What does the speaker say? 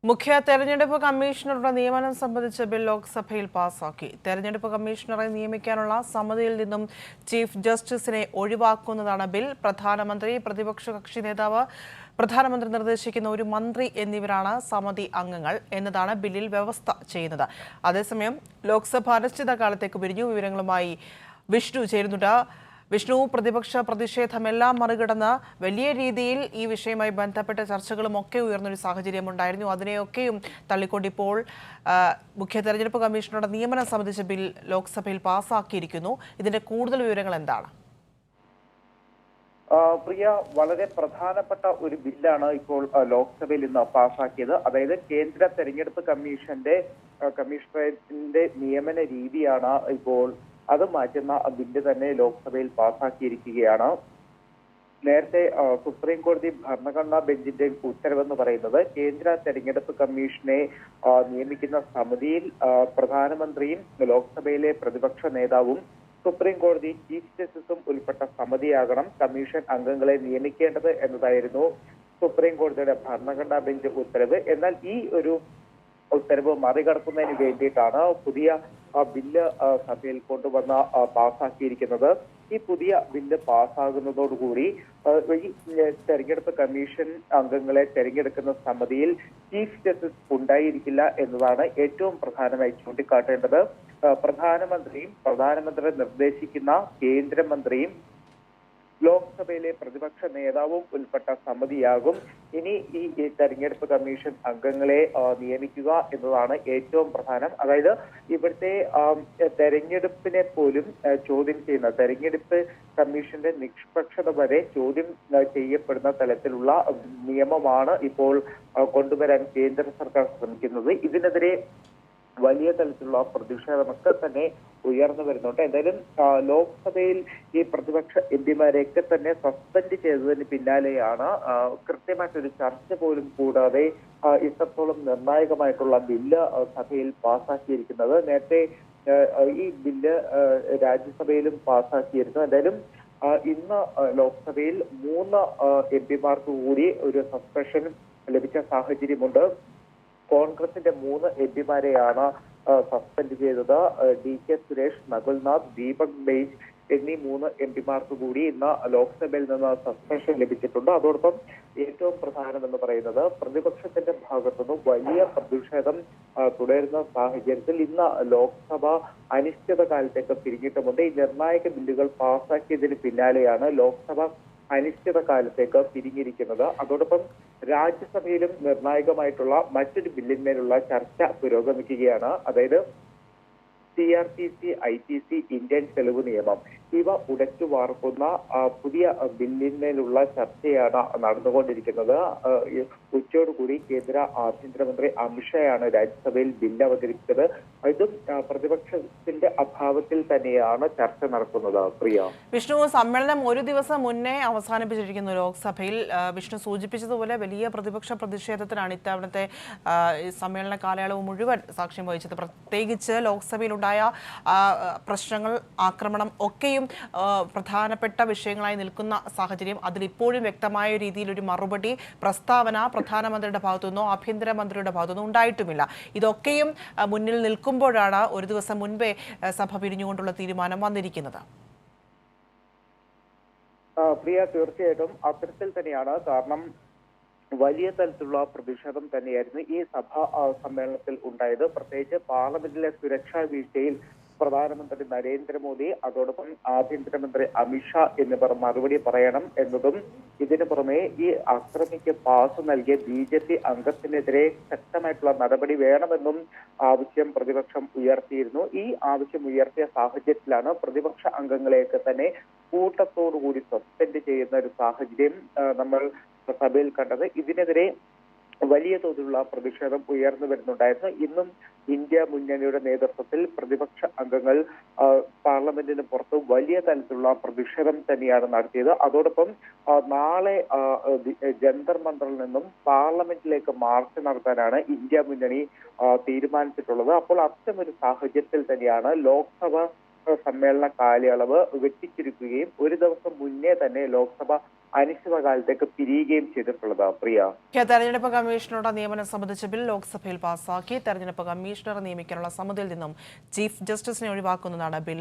മുഖ്യ തെരഞ്ഞെടുപ്പ് കമ്മീഷണറുടെ നിയമനം സംബന്ധിച്ച ബിൽ ലോക്സഭയിൽ പാസാക്കി. തെരഞ്ഞെടുപ്പ് കമ്മീഷണറെ നിയമിക്കാനുള്ള സമിതിയിൽ നിന്നും ചീഫ് ജസ്റ്റിസിനെ ഒഴിവാക്കുന്നതാണ് ബിൽ. പ്രധാനമന്ത്രി, പ്രതിപക്ഷ കക്ഷി നേതാവ്, പ്രധാനമന്ത്രി നിർദ്ദേശിക്കുന്ന ഒരു മന്ത്രി എന്നിവരാണ് സമിതി അംഗങ്ങൾ എന്നതാണ് ബില്ലിൽ വ്യവസ്ഥ ചെയ്യുന്നത്. അതേസമയം ലോക്സഭ അനിശ്ചിതകാലത്തേക്ക് പിരിഞ്ഞു. വിവരങ്ങളുമായി വിഷ്ണു ചേരുന്നുണ്ട്. വിഷ്ണു, പ്രതിപക്ഷ പ്രതിഷേധമെല്ലാം മറികടന്ന് വലിയ രീതിയിൽ ഈ വിഷയവുമായി ബന്ധപ്പെട്ട ചർച്ചകളും ഒക്കെ ഉയർന്നൊരു സാഹചര്യമുണ്ടായിരുന്നു. അതിനെയൊക്കെയും തള്ളിക്കൊണ്ടിപ്പോൾ മുഖ്യ തെരഞ്ഞെടുപ്പ് കമ്മീഷണറുടെ നിയമനം സംബന്ധിച്ച ബിൽ ലോക്സഭയിൽ പാസാക്കിയിരിക്കുന്നു. ഇതിന്റെ കൂടുതൽ വിവരങ്ങൾ എന്താണ്? പ്രിയ, വളരെ പ്രധാനപ്പെട്ട ഒരു ബില്ലാണ് ഇപ്പോൾ ലോക്സഭയിൽ ഇന്ന് പാസാക്കിയത്. അതായത് കേന്ദ്ര തെരഞ്ഞെടുപ്പ് കമ്മീഷണറേറ്റിന്റെ നിയമന രീതിയാണ് ഇപ്പോൾ അത് മാറ്റുന്ന ബില്ല് തന്നെ ലോക്സഭയിൽ പാസാക്കിയിരിക്കുകയാണ്. നേരത്തെ സുപ്രീം കോടതി ഭരണഘടനാ ബെഞ്ചിന്റെ ഉത്തരവെന്ന് പറയുന്നത് കേന്ദ്ര തെരഞ്ഞെടുപ്പ് കമ്മീഷനെ നിയമിക്കുന്ന സമിതിയിൽ പ്രധാനമന്ത്രിയും ലോക്സഭയിലെ പ്രതിപക്ഷ നേതാവും സുപ്രീം കോടതി ചീഫ് ജസ്റ്റിസും ഉൾപ്പെട്ട സമിതിയാകണം കമ്മീഷൻ അംഗങ്ങളെ നിയമിക്കേണ്ടത് എന്നതായിരുന്നു സുപ്രീം കോടതിയുടെ ഭരണഘടനാ ബെഞ്ച് ഉത്തരവ്. എന്നാൽ ഈ ഒരു ഉത്തരവ് മറികടക്കുന്നതിന് വേണ്ടിയിട്ടാണ് പുതിയ ബില്ല് സഭയിൽ കൊണ്ടുവന്ന് പാസ്സാക്കിയിരിക്കുന്നത്. ഈ പുതിയ ബില്ല് പാസ്സാകുന്നതോടുകൂടി ഈ തെരഞ്ഞെടുപ്പ് കമ്മീഷൻ അംഗങ്ങളെ തെരഞ്ഞെടുക്കുന്ന സമിതിയിൽ ചീഫ് ജസ്റ്റിസ് ഉണ്ടായിരിക്കില്ല എന്നതാണ് ഏറ്റവും പ്രധാനമായി ചൂണ്ടിക്കാട്ടേണ്ടത്. പ്രധാനമന്ത്രി നിർദ്ദേശിക്കുന്ന കേന്ദ്രമന്ത്രിയും ലോക്സഭയിലെ പ്രതിപക്ഷ നേതാവും ഉൾപ്പെട്ട സമിതിയാകും ഇനി ഈ തെരഞ്ഞെടുപ്പ് കമ്മീഷൻ അംഗങ്ങളെ നിയമിക്കുക എന്നതാണ് ഏറ്റവും പ്രധാനം. അതായത് ഇവിടുത്തെ തെരഞ്ഞെടുപ്പിനെ പോലും ചോദ്യം ചെയ്യുന്ന തെരഞ്ഞെടുപ്പ് കമ്മീഷന്റെ നിഷ്പക്ഷത വരെ ചോദ്യം ചെയ്യപ്പെടുന്ന തലത്തിലുള്ള നിയമമാണ് ഇപ്പോൾ കൊണ്ടുവരാൻ കേന്ദ്ര സർക്കാർ ശ്രമിക്കുന്നത്. ഇതിനെതിരെ വലിയ തലത്തിലുള്ള പ്രതിഷേധമൊക്കെ തന്നെ ഉയർന്നു വരുന്നുണ്ട്. എന്തായാലും ലോക്സഭയിൽ ഈ പ്രതിപക്ഷ എംപിമാരെയൊക്കെ തന്നെ സസ്പെൻഡ് ചെയ്തതിന് പിന്നാലെയാണ് കൃത്യമായിട്ടൊരു ചർച്ച പോലും കൂടാതെ ഇത്രത്തോളം നിർണായകമായിട്ടുള്ള ബില്ല് സഭയിൽ പാസ്സാക്കിയിരിക്കുന്നത്. നേരത്തെ ഈ ബില്ല് രാജ്യസഭയിലും പാസ്സാക്കിയിരുന്നു. എന്തായാലും ഇന്ന് ലോക്സഭയിൽ 3 എംപിമാർക്ക് കൂടി ഒരു സസ്പെൻഷൻ ലഭിച്ച സാഹചര്യമുണ്ട്. കോൺഗ്രസിന്റെ 3 എംപിമാരെയാണ് സസ്പെൻഡ് ചെയ്തത്. DK സുരേഷ്, നകുൽനാഥ്, ദീപക് ബെയ്ജ് എന്നീ 3 എംപിമാർക്ക് കൂടി ഇന്ന് ലോക്സഭയിൽ നിന്ന് സസ്പെൻഷൻ ലഭിച്ചിട്ടുണ്ട്. അതോടൊപ്പം ഏറ്റവും പ്രധാനമെന്ന് പറയുന്നത് പ്രതിപക്ഷത്തിന്റെ ഭാഗത്തുനിന്നും വലിയ പ്രതിഷേധം തുടരുന്ന സാഹചര്യത്തിൽ ഇന്ന് ലോക്സഭ അനിശ്ചിതകാലത്തേക്ക് പിരിഞ്ഞിട്ടുമുണ്ട്. ഈ നിർണായക ബില്ലുകൾ പാസാക്കിയതിന് പിന്നാലെയാണ് ലോക്സഭ അനിശ്ചിതകാലത്തേക്ക് പിരിഞ്ഞിരിക്കുന്നത്. അതോടൊപ്പം രാജ്യസഭയിലും നിർണായകമായിട്ടുള്ള മറ്റൊരു ബില്ലിന്മേലുള്ള ചർച്ച പുരോഗമിക്കുകയാണ്. അതായത് CRPC, IPC, ഇന്ത്യൻ തെളിവ് നിയമം ഇവ ഉടച്ചു വാർക്കുന്ന പുതിയ ബില്ലിന്മേലുള്ള ചർച്ചയാണ് നടന്നുകൊണ്ടിരിക്കുന്നത്. ഉച്ചയോടുകൂടി കേന്ദ്ര ആഭ്യന്തരമന്ത്രി അമിത്ഷായാണ് രാജ്യസഭയിൽ ബില്ല് അവതരിപ്പിച്ചത്. ഇതും പ്രതിപക്ഷത്തിന്റെ അഭാവത്തിൽ തന്നെയാണ് ചർച്ച നടക്കുന്നത്. പ്രിയ, വിഷ്ണു, സമ്മേളനം ഒരു ദിവസം മുന്നേ അവസാനിപ്പിച്ചിരിക്കുന്നു ലോക്സഭയിൽ. വിഷ്ണു സൂചിപ്പിച്ചതുപോലെ വലിയ പ്രതിപക്ഷ പ്രതിഷേധത്തിനാണ് ഇത്തവണത്തെ സമ്മേളന കാലയളവ് മുഴുവൻ സാക്ഷ്യം വഹിച്ചത്. പ്രത്യേകിച്ച് ലോക്സഭയിലുണ്ടായ പ്രശ്നങ്ങൾ, ആക്രമണം ഒക്കെയും പ്രധാനപ്പെട്ട വിഷയങ്ങളായി നിൽക്കുന്ന സാഹചര്യം. അതിലിപ്പോഴും വ്യക്തമായ രീതിയിൽ ഒരു മറുപടി പ്രസ്താവന പ്രധാനമന്ത്രിയുടെ ഭാഗത്തുനിന്നോ ആഭ്യന്തരമന്ത്രിയുടെ ഭാഗത്തുനിന്നോ ഉണ്ടായിട്ടുമില്ല. ഇതൊക്കെയും മുന്നിൽ നിൽക്കുമ്പോഴാണ് ഒരു ദിവസം മുൻപേ സഭ പിരിഞ്ഞുകൊണ്ടുള്ള തീരുമാനം വന്നിരിക്കുന്നത്. പ്രിയ, തീർച്ചയായിട്ടും അത്തരത്തിൽ തന്നെയാണ്. കാരണം വലിയ തരത്തിലുള്ള പ്രതിഷേധം തന്നെയായിരുന്നു ഈ സഭാ സമ്മേളനത്തിൽ ഉണ്ടായത്. പ്രത്യേകിച്ച് പാർലമെന്റിലെ സുരക്ഷാ വീഴ്ചയിൽ പ്രധാനമന്ത്രി നരേന്ദ്രമോദി, അതോടൊപ്പം ആഭ്യന്തരമന്ത്രി അമിത്ഷാ എന്നിവർ മറുപടി പറയണം എന്നതും, ഇതിനു പുറമെ ഈ അക്രമിക്ക് പാസ് നൽകിയ BJP അംഗത്തിനെതിരെ ശക്തമായിട്ടുള്ള നടപടി വേണമെന്നും ആവശ്യം പ്രതിപക്ഷം ഉയർത്തിയിരുന്നു. ഈ ആവശ്യം ഉയർത്തിയ സാഹചര്യത്തിലാണ് പ്രതിപക്ഷ അംഗങ്ങളെയൊക്കെ തന്നെ കൂട്ടത്തോടുകൂടി സസ്പെൻഡ് ചെയ്യുന്ന ഒരു സാഹചര്യം നമ്മൾ സഭയിൽ കണ്ടത്. ഇതിനെതിരെ വലിയ തോതിലുള്ള പ്രതിഷേധം ഉയർന്നു വരുന്നുണ്ടായിരുന്നു. ഇന്നും ഇന്ത്യ മുന്നണിയുടെ നേതൃത്വത്തിൽ പ്രതിപക്ഷ അംഗങ്ങൾ പാർലമെന്റിന് പുറത്ത് വലിയ തലത്തിലുള്ള പ്രതിഷേധം തന്നെയാണ് നടത്തിയത്. അതോടൊപ്പം നാളെ ജന്തർ മന്ദറിൽ നിന്നും പാർലമെന്റിലേക്ക് മാർച്ച് നടത്താനാണ് ഇന്ത്യ മുന്നണി തീരുമാനിച്ചിട്ടുള്ളത്. അപ്പോൾ അത്തരമൊരു സാഹചര്യത്തിൽ തന്നെയാണ് ലോക്സഭ സമ്മേളന കാലയളവ് വെട്ടിച്ചുരുക്കുകയും ഒരു ദിവസം മുന്നേ തന്നെ ലോക്സഭ അനിശ്ചിതകാലത്തേക്ക് പിരിയുകയും ചെയ്തിട്ടുള്ളത്. പ്രിയ, തെരഞ്ഞെടുപ്പ് കമ്മീഷണറുടെ നിയമനം സംബന്ധിച്ച ബിൽ ലോക്സഭയിൽ പാസാക്കി. തെരഞ്ഞെടുപ്പ് കമ്മീഷണറെ നിയമിക്കാനുള്ള സമിതിയിൽ നിന്നും ചീഫ് ജസ്റ്റിസിനെ ഒഴിവാക്കുന്നതാണ് ബിൽ.